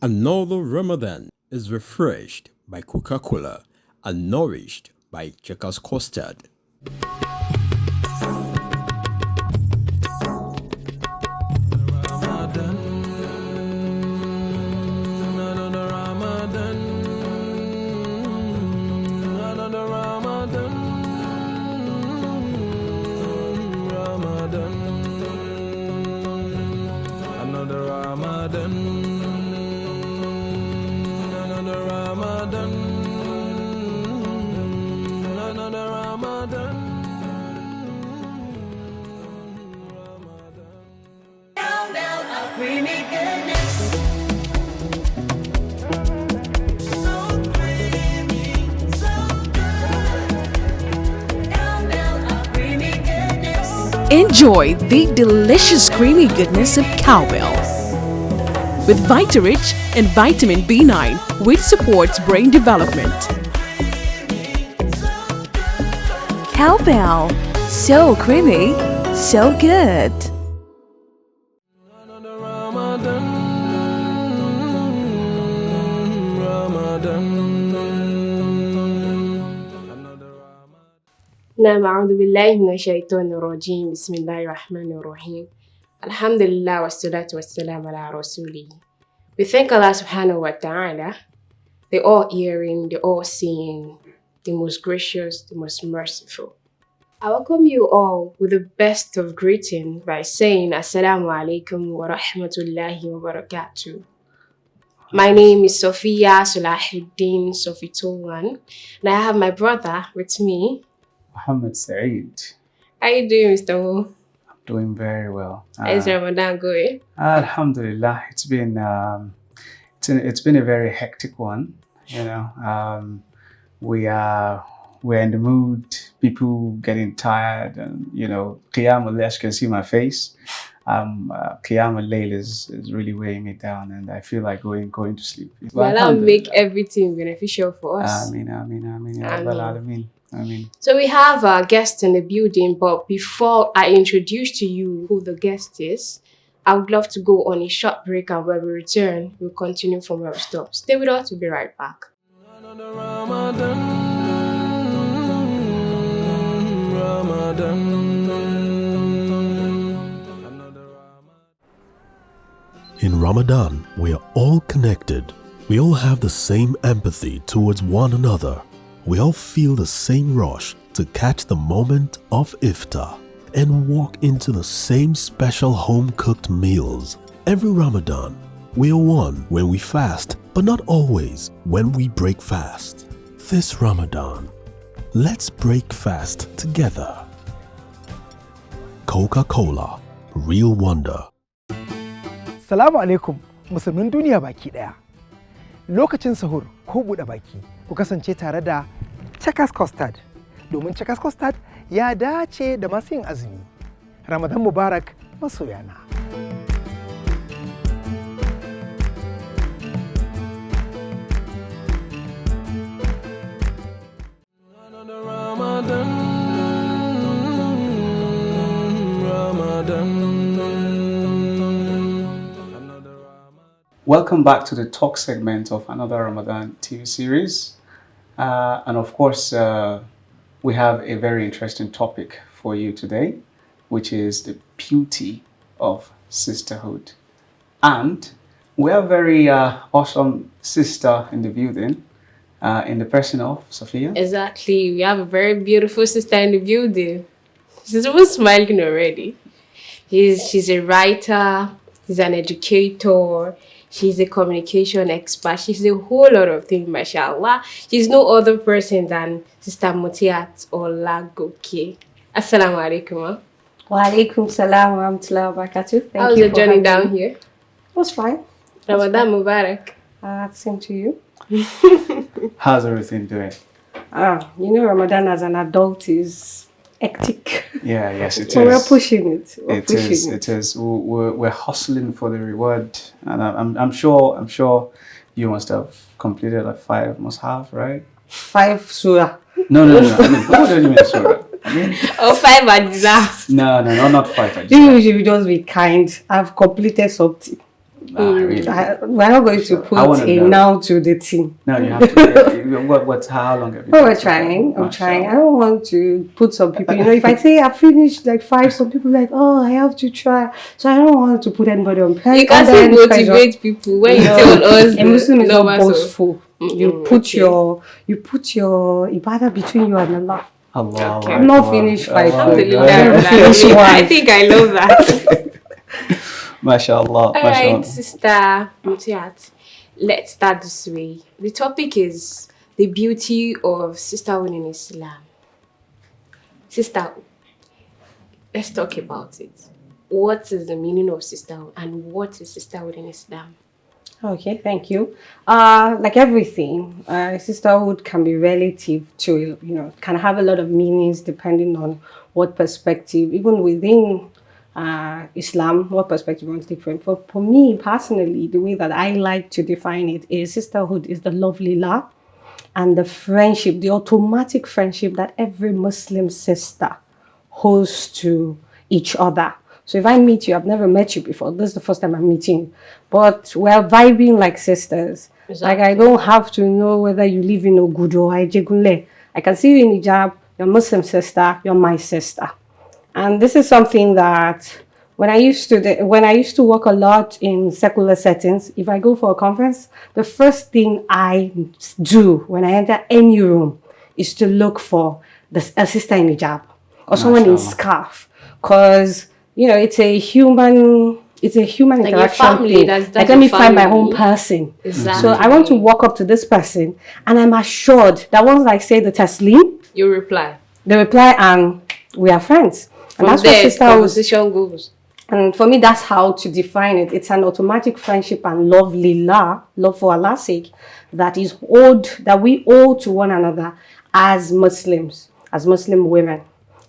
Another Ramadan is refreshed by Coca-Cola and nourished by Checkers Custard. Enjoy the delicious creamy goodness of cowbell with Vitarich and vitamin B9, which supports brain development. Cowbell, so creamy, so good. نعم أعوذ بالله من الشيطان الرجيم بسم الله الرحمن الرحيم الحمد لله والصلاة والسلام على رسوله. We thank Allah subhanahu wa ta'ala, the all-hearing, the all-seeing, the most gracious, the most merciful. I welcome you all with the best of greeting by saying Assalamu alaikum wa rahmatullahi wa barakatuh. My name is Sophia Salahuddin Sofitowan, and I have my brother with me, Muhammad Saeed. How you doing, Mr. Mo? I'm doing very well. How's Ramadan going? Alhamdulillah, it's been a very hectic one. You know, we're in the mood. People getting tired, and you know, Qiyam al-Layl, as you can see my face. Qiyam al-Layl is really weighing me down, and I feel like going to sleep. Well, I'll make everything beneficial for us. Ameen, ameen, ameen, ya Rabbal Alameen. I mean, so we have our guest in the building, but before I introduce to you who the guest is, I would love to go on a short break, and when we return, we'll continue from where we stopped. Stay with us, we'll be right back. In Ramadan, we are all connected. We all have the same empathy towards one another. We all feel the same rush to catch the moment of iftar and walk into the same special home-cooked meals. Every Ramadan, we are one when we fast, but not always when we break fast. This Ramadan, let's break fast together. Coca-Cola, real wonder. Salamu alaikum, musulmin duniya baki daya. Lokacin sahur ko buɗe baki, ku kasance tare da Checkers Custard. Domin Checkers Custard ya dace da masu yin azumi. Ramadan Mubarak masoyana. welcome back to the talk segment of Another Ramadan TV Series. And of course, we have a very interesting topic for you today, which is the beauty of sisterhood. And we have a very awesome sister in the building, in the person of Sophia. Exactly. We have a very beautiful sister in the building. She's almost smiling already. She's a writer, she's an educator, she's a communication expert, she's a whole lot of things, mashallah. She's no other person than Sister Mutiat Olagoke. Assalamu alaikum. Wa alaikum salam wa rahmatullahi wa barakatuh. How's the journey down here? It was fine. Ramadan Mubarak. Same to you. How's everything doing? You know, Ramadan as an adult is hectic. Yeah, yes, it So is. we're pushing it. It is. We're hustling for the reward, and I'm sure you must have completed like 5 must have, right? 5 surah. No. I mean, what do you mean, surah? I mean, 5 adza. no, not 5. You should just be kind. I've completed something. Really. We're not going to put a now to the team. No, you have to. How long have you we're trying. I'm trying. I don't want to put some people, if I say I finished like 5, some people like, oh, I have to try. So I don't want to put anybody on pressure. You can't motivate people when you tell us. A Muslim is not boastful. You put your ibadah between you and Allah. Allah. I'm not finished 5. I think I love that. MashaAllah. All right, Sister Mutiat, let's start this way. The topic is the beauty of sisterhood in Islam. Sisterhood. Let's talk about it. What is the meaning of sisterhood and what is sisterhood in Islam? Okay, thank you. Like everything, sisterhood can be relative to, can have a lot of meanings depending on what perspective, even within Islam, what perspective is different. For me personally, the way that I like to define it is sisterhood is the lovely love and the friendship, the automatic friendship that every Muslim sister holds to each other. So if I meet you, I've never met you before. This is the first time I'm meeting you. But we're vibing like sisters. Exactly. Like I don't have to know whether you live in Ogudo or Ijegunle. I can see you in hijab, you're Muslim sister, you're my sister. And this is something that when I used to work a lot in secular settings, if I go for a conference, the first thing I do when I enter any room is to look for a sister in hijab or someone in scarf. Because, it's a human interaction thing. Like, let me find my own person. Exactly. So I want to walk up to this person and I'm assured that once I say the taslim, you reply. They reply and we are friends. And that's what sisterhood conversation goes. And for me, that's how to define it. It's an automatic friendship and love for Allah's sake, that we owe to one another as Muslims, as Muslim women.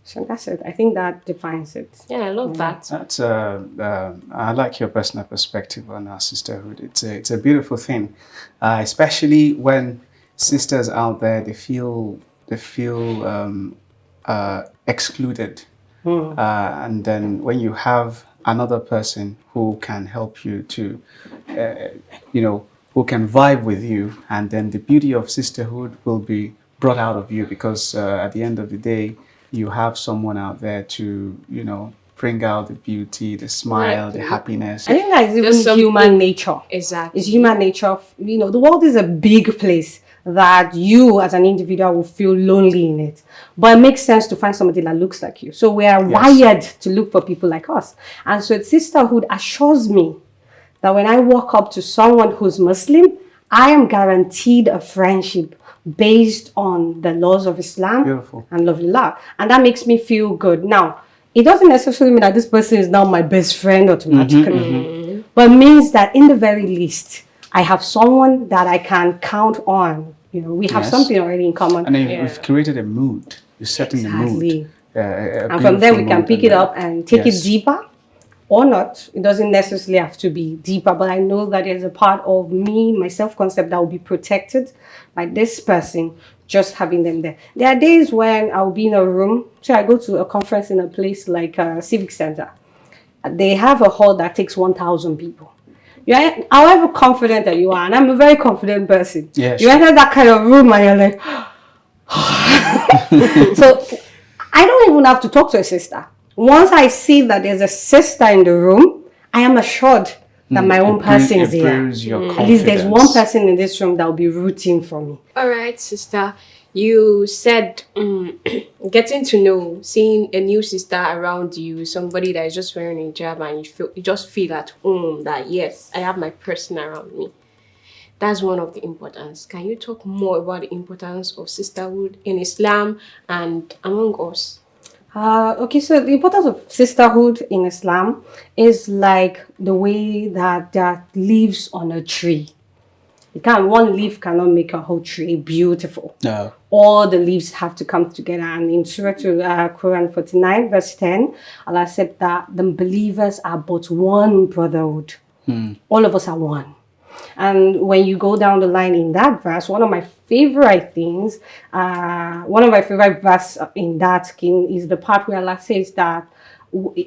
So that's it. I think that defines it. Yeah, I love that. That's I like your personal perspective on our sisterhood. It's a beautiful thing, especially when sisters out there they feel excluded, and then when you have another person who can help you to, who can vibe with you, and then the beauty of sisterhood will be brought out of you because at the end of the day, you have someone out there to, bring out the beauty, the smile, the happiness. I think that is even human nature. Exactly. It's human nature. The world is a big place that you as an individual will feel lonely in it. But it makes sense to find somebody that looks like you. So we are wired to look for people like us. And so sisterhood assures me that when I walk up to someone who's Muslim, I am guaranteed a friendship based on the laws of Islam and love Allah. And that makes me feel good. Now, it doesn't necessarily mean that this person is now my best friend automatically. But it means that in the very least, I have someone that I can count on. We have something already in common. And you've created a mood. You're setting the mood. And from there, we can pick it up and take it deeper or not. It doesn't necessarily have to be deeper, but I know that there's a part of me, my self-concept, that will be protected by this person, just having them there. There are days when I'll be in a room. So I go to a conference in a place like a civic center. They have a hall that takes 1,000 people. However confident that you are, and I'm a very confident person. Yes. You enter that kind of room and you're like, so I don't even have to talk to a sister. Once I see that there's a sister in the room, I am assured that my own person is here. At least there's one person in this room that will be rooting for me. All right, sister. You said getting to know, seeing a new sister around you, somebody that is just wearing a hijab, and you just feel at home that yes, I have my person around me. That's one of the importance. Can you talk more about the importance of sisterhood in Islam and among us? Okay, so the importance of sisterhood in Islam is like the way that leaves on a tree. One leaf cannot make a whole tree beautiful. No. All the leaves have to come together. And in Surah Quran 49, verse 10, Allah said that the believers are but one brotherhood. All of us are one. And when you go down the line in that verse, one of my favorite verse in that skin is the part where Allah says that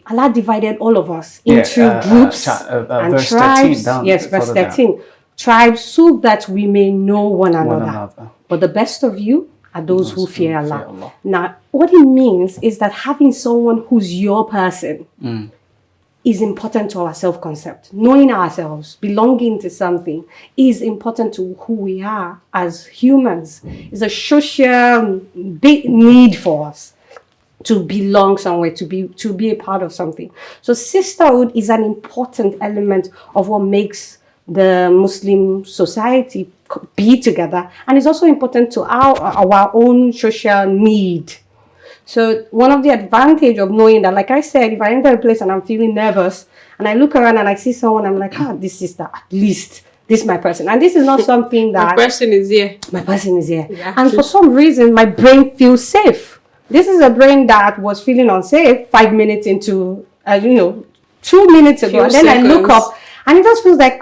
Allah divided all of us into groups and verse tribes. 13 Yes, verse 13. Tribes, so that we may know one another. But the best of you are those who fear Allah. Now, what it means is that having someone who's your person is important to our self-concept. Knowing ourselves, belonging to something is important to who we are as humans. It's a social big need for us to belong somewhere, to be a part of something. So sisterhood is an important element of what makes the Muslim society be together, and it's also important to our own social need. So one of the advantage of knowing that, like I said, if I enter a place and I'm feeling nervous and I look around and I see someone, I'm like, this sister, at least this is my person. And this is not something that my person is here. My person is here. Yeah, and for some reason, my brain feels safe. This is a brain that was feeling unsafe 5 minutes into, 2 minutes ago. And then I look up and it just feels like,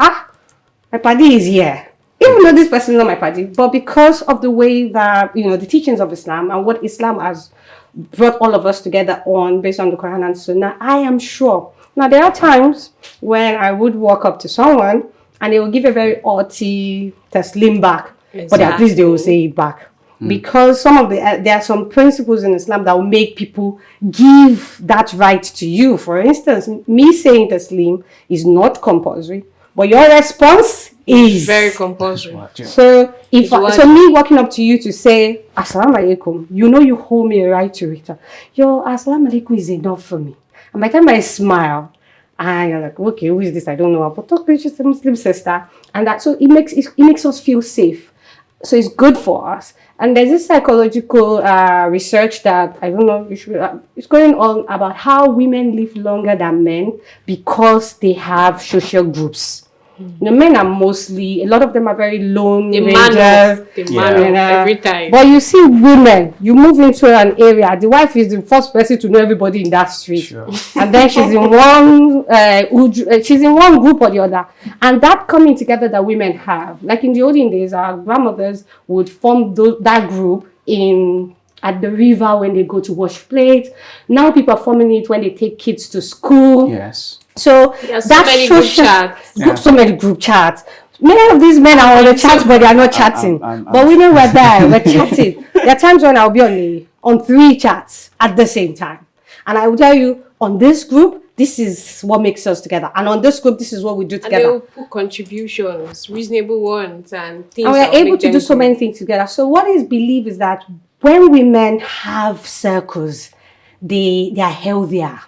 my party is here. Even though this person is not my party, but because of the way that, the teachings of Islam and what Islam has brought all of us together on based on the Quran and Sunnah, I am sure. Now, there are times when I would walk up to someone and they will give a very arty taslim back, but at least they will say it back. Because there are some principles in Islam that will make people give that right to you. For instance, me saying taslim is not compulsory, but your response is very compulsory. So me walking up to you to say assalamu alaikum, you hold me a right to return. Your assalamu alaikum is enough for me. And by the time I smile, and you're like, okay, who is this? I don't know. But talk to she's a Muslim sister, and that so it makes us feel safe. So it's good for us. And there's this psychological research that I don't know. It's going on about how women live longer than men because they have social groups. Men are mostly, a lot of them are very lone rangers. Every time. But you see women, you move into an area, the wife is the first person to know everybody in that street. Sure. And then she's in one group or the other. And that coming together that women have, like in the olden days, our grandmothers would form that group at the river when they go to wash plates. Now people are forming it when they take kids to school. Yes. So so many group chats. So many group chats. Many of these men are on the chats, but they are not chatting. But women were there, we're chatting. There are times when I'll be on 3 chats at the same time. And I will tell you, on this group, this is what makes us together. And on this group, this is what we do together. And they will put contributions, reasonable ones, and things. And we're able to do so many things together. So what is believed is that when women have circles, they are healthier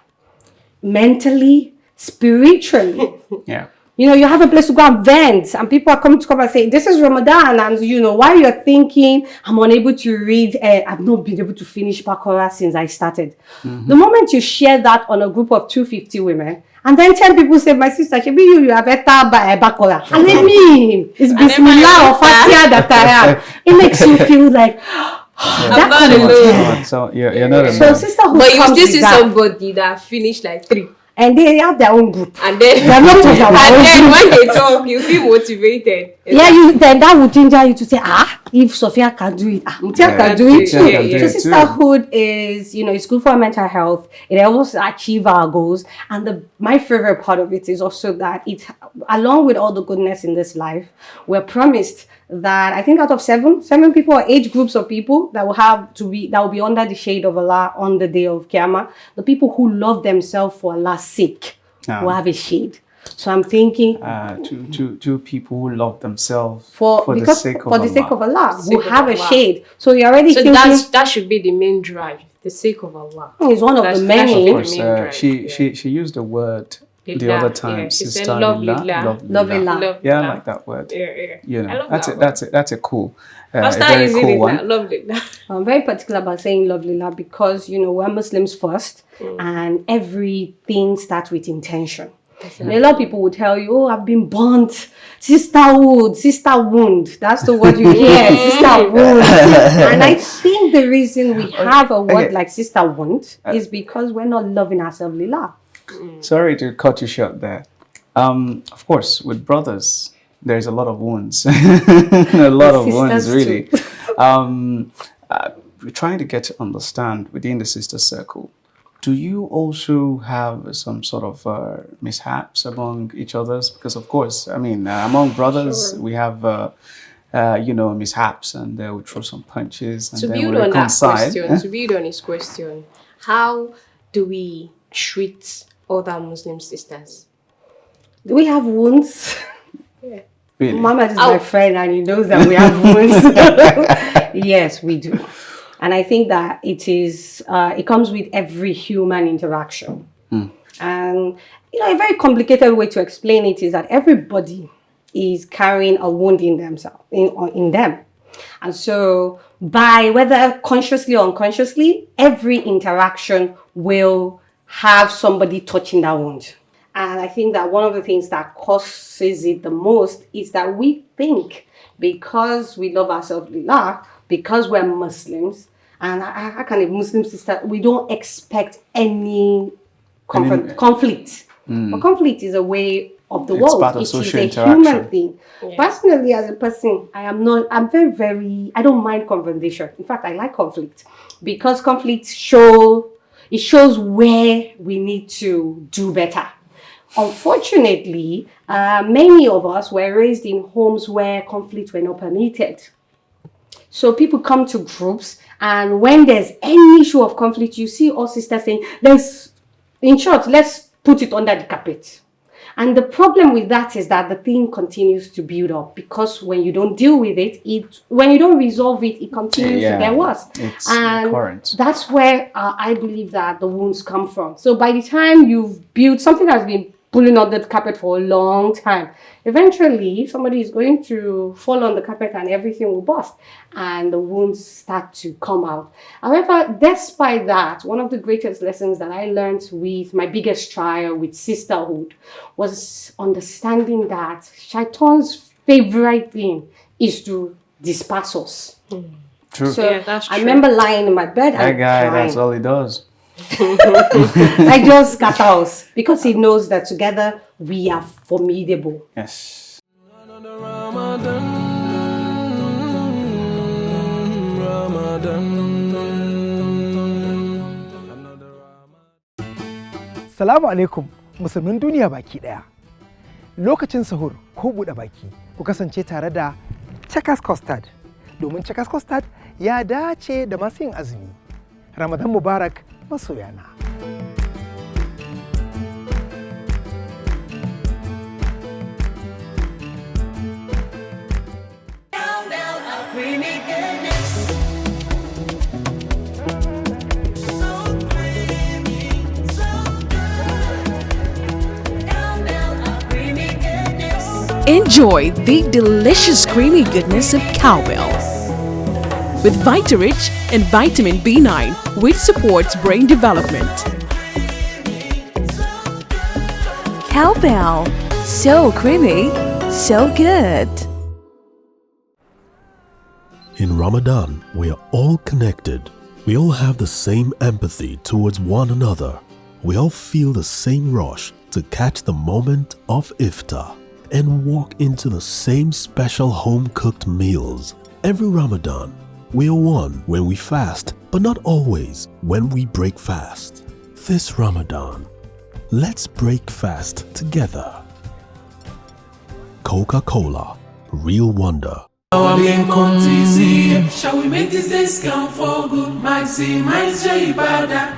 mentally, spiritually. Yeah. You have a place to go and vent, and people are coming to come and say, this is Ramadan, and while you're thinking, I'm unable to read, I've not been able to finish Barkhallahufeekhum since I started. The moment you share that on a group of 250 women, and then 10 people say, my sister, you have a Barkhallahufeekhum. And I mean, it's Bismillah or Fatiha that I have. It makes you feel like, I'm not alone. So you're not alone. So sisterhood, but you still see somebody that finished like 3. And they have their own group. And then, when they talk, you feel motivated. Then that would ginger you to say, if Sophia can do it, Mutiat can do it too. So sisterhood is, it's good for our mental health. It helps us achieve our goals. And my favorite part of it is also that along with all the goodness in this life, we're promised that I think out of 7 people or 8 groups of people that will be under the shade of Allah on the day of Qiyamah, the people who love themselves for Allah's sake will have a shade. So I'm thinking two people who love themselves for the sake of Allah will have a shade. So you're already thinking that should be the main drive, the sake of Allah. It's one of the many. Of course, she used the word the other time, sister, love. Yeah, I like that word. That's a cool, very cool one. I'm very particular about saying love lillah because we're Muslims first, and everything starts with intention. And a lot of people will tell you, I've been burnt, sisterhood, sister wound. That's the word you hear, sister wound. And I think the reason we have a word like sister wound is because we're not loving ourselves lillah. Sorry to cut you short there. Of course, with brothers, there's a lot of wounds. A lot of wounds, really. We're trying to get to understand within the sister circle Do you also have some sort of mishaps among each others? Because of course, I mean, among brothers, we have, mishaps, and we throw some punches, and To then build we on that reconcile. question, to build on his question, how do we treat other Muslim sisters? Do we have wounds? Really? Mama is my friend and he knows that we have wounds. Yes, we do. And I think that it comes with every human interaction. And, a very complicated way to explain it is that everybody is carrying a wound in themselves, in them. And so by whether consciously or unconsciously, every interaction will have somebody touching that wound. And I think that one of the things that causes it the most is that we think because we love ourselves, because we're Muslims, and how can a Muslim sister, we don't expect any conflict. But conflict is a way of the world. Part of it social is a interaction. human thing. Yeah. Personally, as a person, I'm very, I don't mind confrontation. In fact, I like conflict because conflict shows where we need to do better. Unfortunately, many of us were raised in homes where conflict were not permitted. So people come to groups, and when there's any issue of conflict, you see all sisters saying, let's put it under the carpet. And the problem with that is that the thing continues to build up, because when you don't deal with when you don't resolve it, it continues to get worse. It's and recurrent. That's where I believe that the wounds come from. So by the time you've built something that's been pulling under the carpet for a long time, eventually somebody is going to fall on the carpet and everything will burst and the wounds start to come out. However, despite that, one of the greatest lessons that I learned with my biggest trial with Sisterhood was understanding that Shaitan's favorite thing is to disperse us. True. So Yeah, that's true. I remember lying in my bed That and guy, crying. that's all he does. I just scatter us because he knows that together we are formidable. Yes. Salamu alaikum musulmin duniya baki daya. Lokacin sahur ko buɗe baki ku kasance tare da Checkers Custard. Domin Checkers Custard ya dace da masu yin azumi. Ramadan Mubarak masoyana. Enjoy the delicious creamy goodness of cowbell. With Vitarich and vitamin B9, which supports brain development. Cowbell. So creamy, so good. In Ramadan, we are all connected. We all have the same empathy towards one another. We all feel the same rush to catch the moment of iftar and walk into the same special home-cooked meals. Every Ramadan, we are one when we fast, but not always when we break fast. This Ramadan, let's break fast together. Coca-Cola, real wonder. Shall we make this days count for good?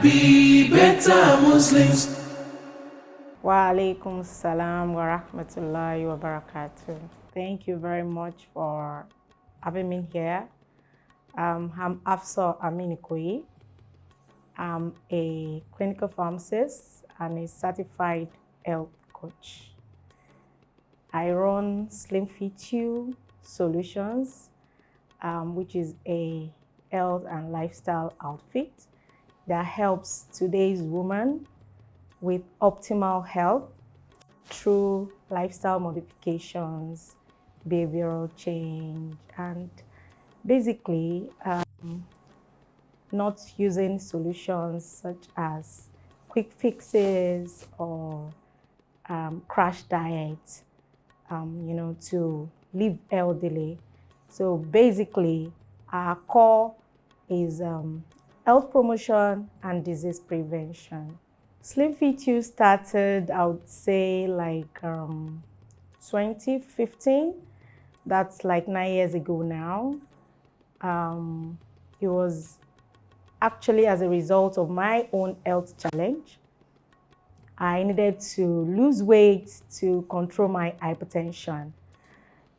Be better Muslims. Wa alaikum salam wa rahmatullahi wa barakatuh. Thank you very much for having me here. I'm Hafsah Ameen-Ikoyi. I'm a clinical pharmacist and a certified health coach. I run Slim Fit You Solutions, which is a health and lifestyle outfit that helps today's woman with optimal health through lifestyle modifications, behavioral change, and basically not using solutions such as quick fixes or crash diets, to live healthily. So basically, our core is health promotion and disease prevention. Slim Fit You started, I would say, like 2015. That's like 9 years ago now. It was actually as a result of my own health challenge. I needed to lose weight to control my hypertension.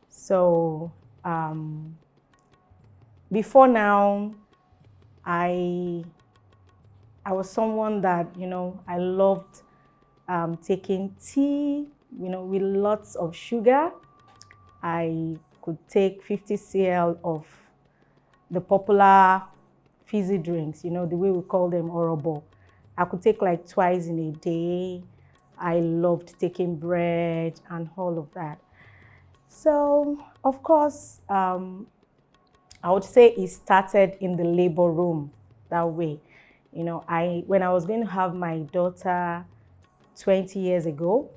So before now, I was someone that, I loved taking tea, with lots of sugar. I could take 50 cl of the popular fizzy drinks, the way we call them, orobo. I could take like twice in a day. I loved taking bread and all of that. So, of course, I would say it started in the labor room that way. When I was going to have my daughter 20 years ago,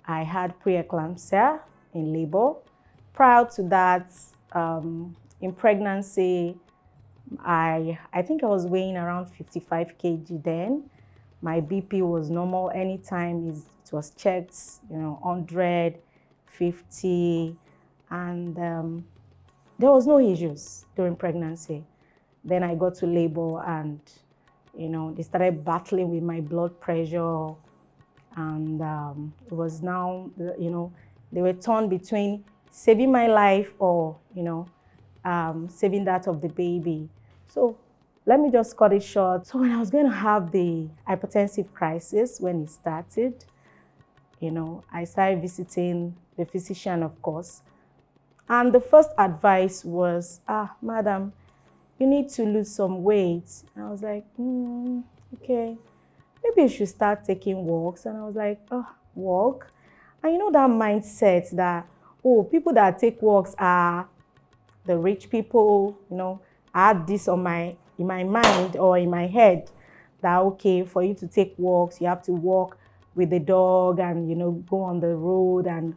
I had preeclampsia in labor. Prior to that, in pregnancy, I think I was weighing around 55 kg then. My BP was normal anytime it was checked, 100, 50, and there was no issues during pregnancy. Then I got to labor and, they started battling with my blood pressure, and it was now, they were torn between saving my life or, saving that of the baby. So let me just cut it short. So when I was going to have the hypertensive crisis, when it started, I started visiting the physician, of course. And the first advice was, madam, you need to lose some weight. And I was like, okay, maybe you should start taking walks. And I was like, walk? And that mindset that, people that take walks are the rich people, I had this in my mind or in my head that, okay, for you to take walks, you have to walk with the dog and, go on the road. And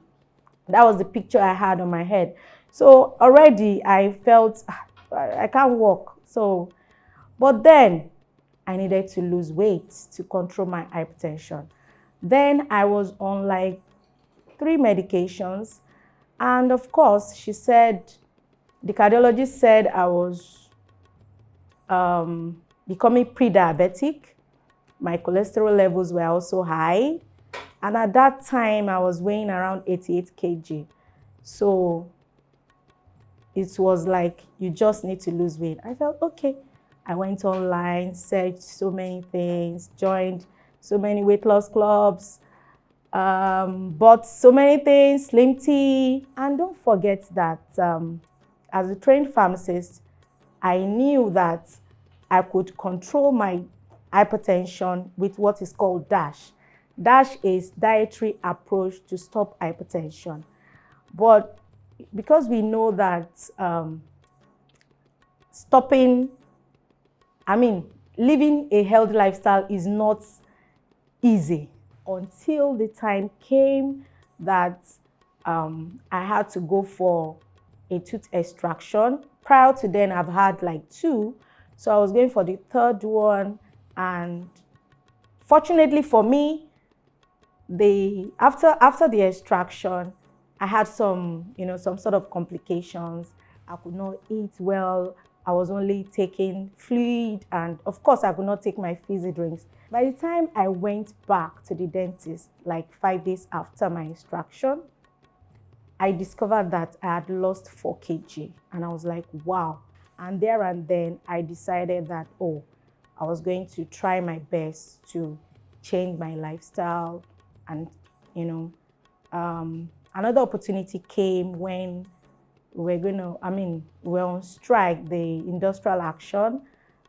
that was the picture I had on my head. So already I felt I can't walk. So, but then I needed to lose weight to control my hypertension. Then I was on like 3 medications. And of course, the cardiologist said I was becoming pre-diabetic. My cholesterol levels were also high. And at that time, I was weighing around 88 kg. So it was like, you just need to lose weight. I felt, okay. I went online, searched so many things, joined so many weight loss clubs, bought so many things, Slim Tea. And don't forget that as a trained pharmacist, I knew that I could control my hypertension with what is called DASH. DASH is dietary approach to stop hypertension. But because we know that living a healthy lifestyle is not easy until the time came that I had to go for a tooth extraction. Prior to then, I've had like 2. So I was going for the 3rd one. And fortunately for me, after the extraction, I had some sort of complications. I could not eat well. I was only taking fluid, and of course, I could not take my fizzy drinks. By the time I went back to the dentist, like 5 days after my extraction, I discovered that I had lost 4 kg. And I was like, wow. And there and then, I decided that, I was going to try my best to change my lifestyle. And, another opportunity came when we were on strike, the industrial action,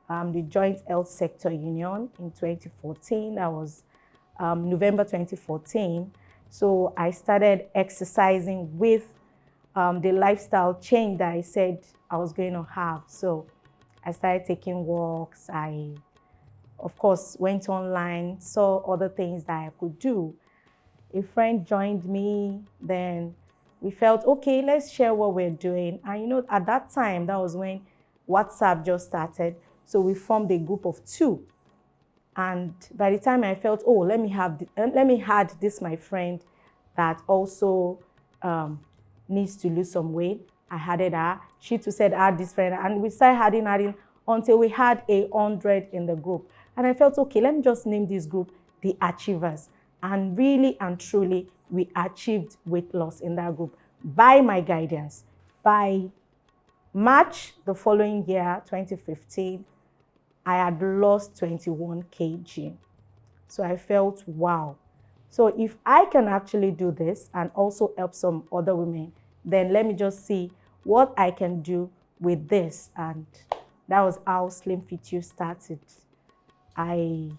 the Joint Health Sector Union in 2014. That was November 2014. So I started exercising with the lifestyle change that I said I was going to have. So I started taking walks. I, of course, went online, saw other things that I could do. A friend joined me, then we felt, okay, let's share what we're doing. And at that time, that was when WhatsApp just started. So we formed a group of 2. And by the time I felt, oh, let me add this my friend that also needs to lose some weight. I added her. She too said, add this friend. And we started adding until we had 100 in the group. And I felt, okay, let me just name this group the Achievers. And really and truly, we achieved weight loss in that group by my guidance. By March the following year, 2015, I had lost 21 kg. So I felt, wow. So if I can actually do this and also help some other women, then let me just see what I can do with this. And that was how Slim Fit You started. I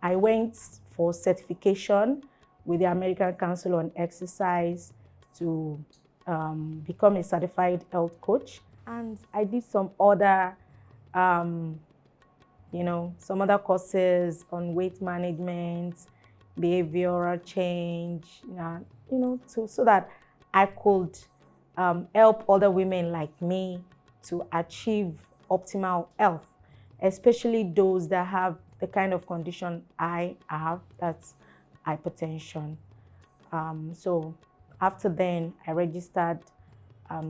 went for certification with the American Council on Exercise to become a certified health coach. And I did some other some other courses on weight management, behavioral change, so that I could help other women like me to achieve optimal health, especially those that have the kind of condition I have, that's hypertension. So after then, I registered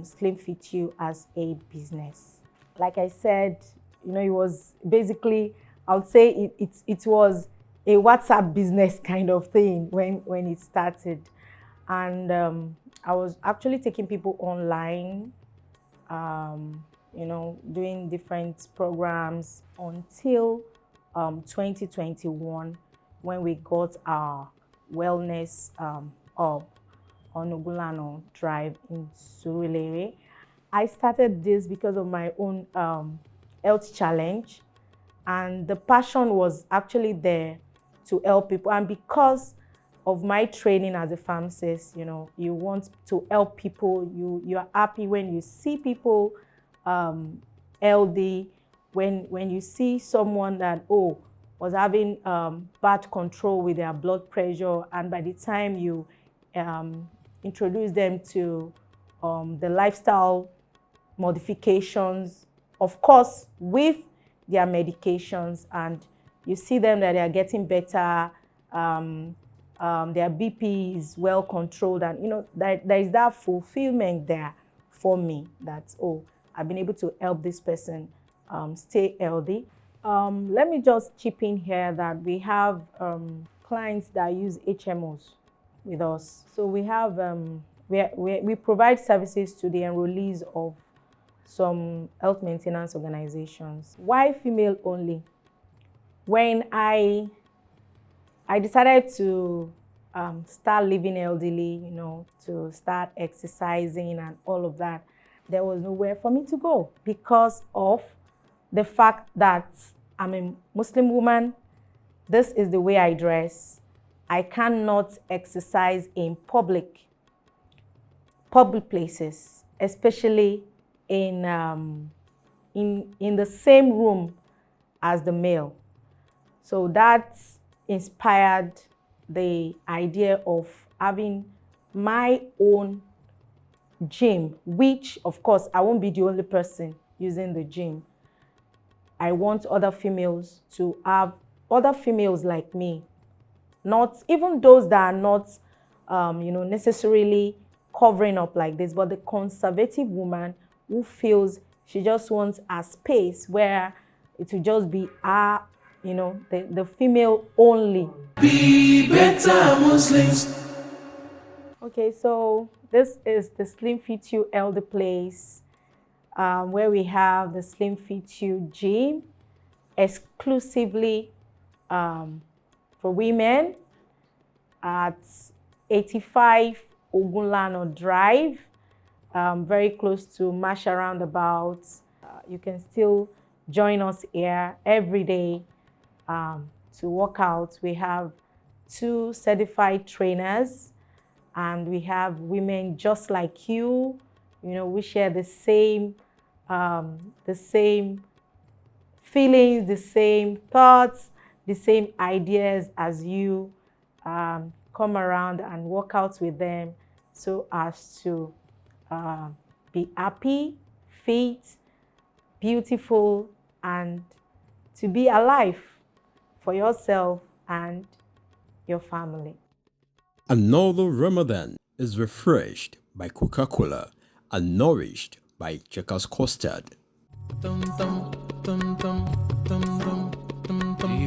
Slim Fit You as a business. Like I said, it was basically, I would say it was a WhatsApp business kind of thing when it started. And I was actually taking people online, doing different programs until 2021, when we got our wellness hub on Ogulano Drive in Surulere. I started this because of my own health challenge, and the passion was actually there to help people. And because of my training as a pharmacist, you want to help people. You are happy when you see people healthy, when you see someone that was having bad control with their blood pressure, and by the time you introduce them to the lifestyle modifications, of course, with their medications, and you see them that they are getting better, their BP is well controlled, and there is that fulfillment there for me that, I've been able to help this person stay healthy. Let me just chip in here that we have clients that use HMOs with us. So we have we provide services to the enrollees of some health maintenance organizations. Why female only? When I decided to start living elderly, to start exercising and all of that, there was nowhere for me to go because of the fact that I'm a Muslim woman. This is the way I dress. I cannot exercise in public places, especially in the same room as the male. So that inspired the idea of having my own gym, which of course I won't be the only person using the gym. I want other females to have other females like me, not even those that are not necessarily covering up like this, but the conservative woman who feels she just wants a space where it will just be her, the female only. Be better Muslims. Okay, so this is the Slim Fit You Elder Place, where we have the Slim Fit You gym exclusively for women at 85 Ogunlano Drive, very close to Masha Roundabout. You can still join us here every day to work out. We have 2 certified trainers, and we have women just like you. We share the same feelings, the same thoughts, the same ideas as you. Come around and work out with them so as to be happy, fit, beautiful, and to be alive for yourself and your family. Another Ramadan is refreshed by Coca-Cola and nourished by Checkers Custard. The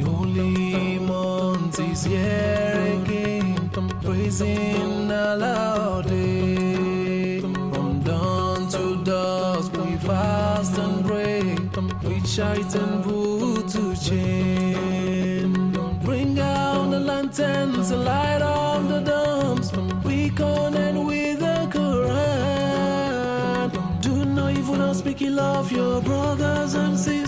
holy month is here again, praising Allah day. From dawn to dusk we fast and pray, we shout and put to chain. Bring out the lanterns, light up the dams, we connect with the Quran. Do not even speak ill of your brothers and sisters.